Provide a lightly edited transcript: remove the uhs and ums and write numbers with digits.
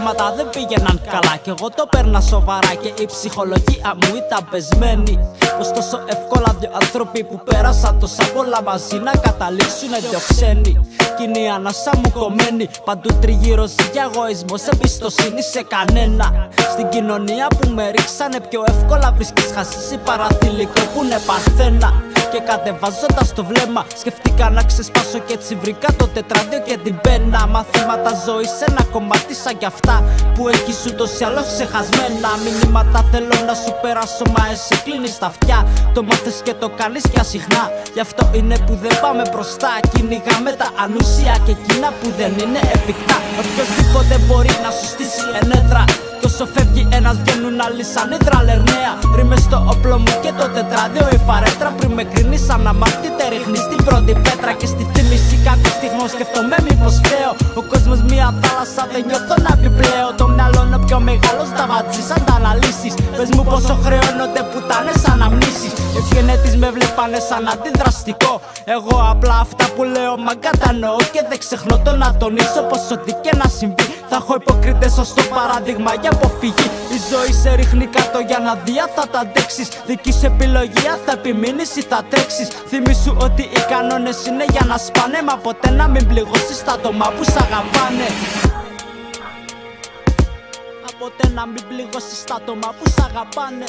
πράγματα δεν πήγαιναν καλά κι εγώ το παίρνα σοβαρά και η ψυχολογία μου ήταν πεσμένη. Πως τόσο εύκολα δύο άνθρωποι που πέρασαν τόσα πολλά μαζί να καταλήξουνε δύο ξένοι. Κι είναι η ανάσα μου κομμένη, παντού τριγύρω ζει εγωισμός, εμπιστοσύνη σε κανένα. Στην κοινωνία που με ρίξανε πιο εύκολα βρίσκεις χασίσει παραθυλικό που είναι παρθένα. Και κατεβάζοντας το βλέμμα σκεφτήκα να ξεσπάσω κι έτσι βρήκα το τετράδιο και την πένα. Μαθήματα ζωής σε ένα κομμάτι σαν κι αυτά που έχεις ούτως ή άλλως ξεχασμένα. Μηνύματα θέλω να σου περάσω μα εσύ κλείνεις τα αυτιά. Το μάθες και το κάνεις πια συχνά. Γι' αυτό είναι που δεν πάμε μπροστά. Κυνηγάμε τα ανούσια και εκείνα που δεν είναι εφικτά. Οποιοςδήποτε μπορεί να σου στήσει ενέτρα. Κι όσο φεύγει ένας βγαίνουν άλλοι σαν ύδρα λερναία. Ρίμες στο όπλο μου και το τετράδιο η φαρέτρα. Πριν με κρίνεις σαν αμάρτητε ρίχνεις την πρώτη πέτρα. Και στη θύμηση κάτι στιγμό σκεφτόμαι μήπως φταίω. Ο κόσμος μια θάλασσα δεν νιώθω να επιπλέω. Το μυαλό είναι πιο μεγάλο στα βατζή σαν τα αναλύσεις. Πες μου πόσο χρεώνονται πουτάνες αναμνήσεις. Οι ευγενέτης με βλέπανε σαν αντιδραστικό. Εγώ απλά αυτά που λέω μα κατανοώ. Και δεν ξεχνώ το να τονίσω πως ό,τι και να συμβεί θα έχω υποκρίτες ως το παράδειγμα για αποφυγή. Η ζωή σε ρίχνει κάτω για να δει αν θα τα αντέξεις. Δική σου επιλογή αν θα επιμείνεις ή θα τρέξεις. Θυμήσου ότι οι κανόνες είναι για να σπάνε. Μα ποτέ να μην πληγώσεις τα άτομα που σ' αγαπάνε. Μα ποτέ να μην πληγώσεις τα άτομα που σ' αγαπάνε.